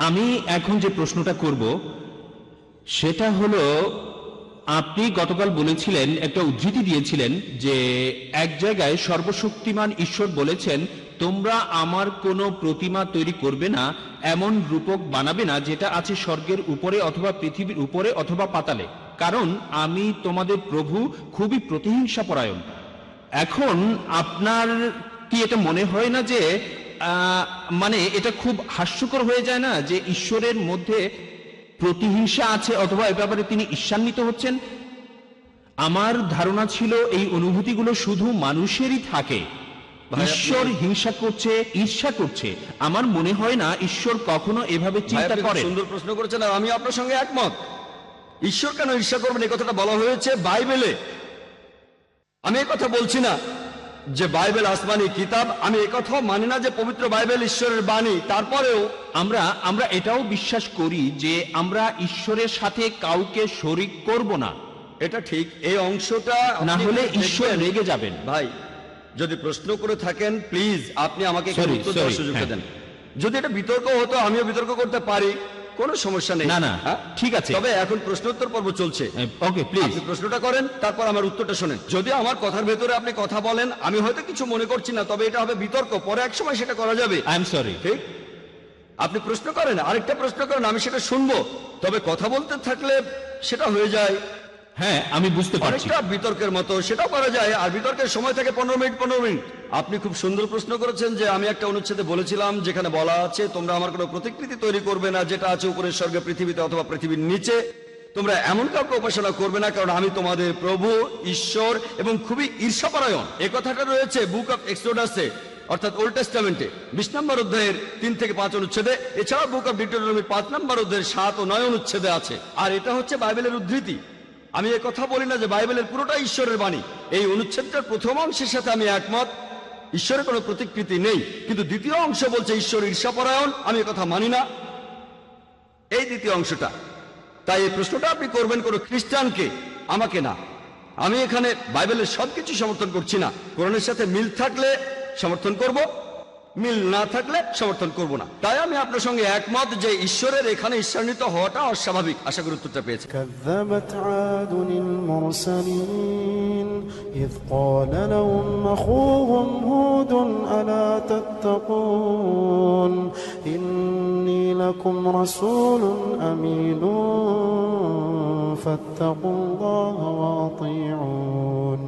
আমি এখন যে প্রশ্নটা করব সেটা হলো, আপনি গতকাল বলেছিলেন, একটা উদ্ধৃতি দিয়েছিলেন যে এক জায়গায় সর্বশক্তিমান ঈশ্বর বলেছেন, তোমরা আমার কোনো প্রতিমা তৈরি করবে না, এমন রূপক বানাবে না যেটা আছে স্বর্গের উপরে অথবা পৃথিবীর উপরে অথবা পাতালে, কারণ আমি তোমাদের প্রভু খুবই প্রতিহিংসাপরায়ণ। এখন আপনার কি এটা মনে হয় না যে মানে এটা খুব হাস্যকর হয়ে যায় না যে ঈশ্বরের মধ্যে প্রতিহিংসা আছে অথবা এ ব্যাপারে তিনি ঈর্ষান্বিত হচ্ছেন? আমার ধারণা ছিল এই অনুভূতিগুলো শুধু মানুষেরই থাকে। ঈশ্বর হিংসা করছে, ঈর্ষা করছে, আমার মনে হয় না ঈশ্বর কখনো এভাবে চিন্তা করে। সুন্দর প্রশ্ন করেছেন, আর আমি আপনার সঙ্গে একমত। ঈশ্বর কেন ঈর্ষা করবেন এই কথাটা বলা হয়েছে বাইবেলে। আমি এই কথা বলছি না যে বাইবেল আসমানি কিতাব, আমি একথাও মানি না যে পবিত্র বাইবেল ঈশ্বরের বাণী। তারপরেও আমরা এটাও বিশ্বাস করি যে আমরা ঈশ্বরের সাথে কাউকে শরিক করব না। এটা ঠিক, এই অংশটা না হলে ঈশ্বর রেগে যাবেন। ভাই, যদি প্রশ্ন করে থাকেন প্লিজ আপনি আমাকে উত্তর দেওয়ার সুযোগ দেন। যদি এটা বিতর্ক হতো আমিও বিতর্ক করতে পারি, কোনো সমস্যা নেই। না না, ঠিক আছে, তবে এখন প্রশ্নোত্তর পর্ব চলছে। ওকে, প্লিজ আপনি প্রশ্নটা করেন, তারপর আমার উত্তরটা শোনেন। যদি আমার কথার ভেতরে আপনি কথা বলেন, আমি হয়তো কিছু মনে করছি না, তবে এটা হবে বিতর্ক, পরে এক সময় সেটা করা যাবে। I am sorry. ঠিক, আপনি প্রশ্ন করেন, আরেকটা প্রশ্ন করেন, আমি সেটা শুনবো। তবে কথা বলতে থাকলে সেটা হয়ে যায়, হ্যাঁ আমি বুঝতে পারছি, অনেকটা বিতর্কের মতো, সেটাও করা যায়। আর বিতর্কের সময় থাকে 15 মিনিট 15 মিনিট। আপনি খুব সুন্দর প্রশ্ন করেছেন যে আমি একটা অনুচ্ছেদে বলেছিলাম যেখানে বলা আছে তোমরা আমার কোনো প্রতিকৃতি তৈরি করবে না যেটা আছে উপরের স্বর্গে, পৃথিবীতে অথবা পৃথিবীর নিচে। তোমরা এমন কাউকে উপাসনা করবে না, কারণ আমি তোমাদের প্রভু ঈশ্বর এবং খুবই ঈর্ষাপরায়ণ। এ কথাটা রয়েছে বুক অফ এক্সোডাসে, অর্থাৎ ওল্ড টেস্টামেন্টে 20 নম্বর অধ্যায়ের 3 থেকে 5 অনুচ্ছেদে। এছাড়া বুক অফ ডিউটেরোনমি 5 নম্বর অধ্যায়ের 7 ও 9 অনুচ্ছেদে আছে। আর এটা হচ্ছে বাইবেলের উদ্ধৃতি। আমি এ কথা বলি না যে বাইবেলের পুরোটা ঈশ্বরের বাণী। এই অনুচ্ছেদটার প্রথম অংশের সাথে আমি একমত, ঈশ্বরের কোনো প্রতিকৃতি নেই, কিন্তু দ্বিতীয় অংশ বলছে ঈশ্বর ঈর্ষাপরায়ণ, আমি এ কথা মানি না, এই দ্বিতীয় অংশটা। তাই এই প্রশ্নটা আপনি করবেন কোনো খ্রিস্টানকে, আমাকে না। আমি এখানে বাইবেলের সবকিছু সমর্থন করছি না। কোরআনের সাথে মিল থাকলে সমর্থন করব, মিল না থাকলে সমর্থন করব না। তাই আমি আপনার সঙ্গে একমত যে ঈশ্বরের এখানে ঈর্ষান্বিত হওয়াটা অস্বাভাবিক। আশা করি উত্তরটা পেয়েছে। كذبت عاد المرسلين إذ قال لهم أخوهم هود ألا تتقون إني لكم رسول أمين فاتقوا الله وأطيعون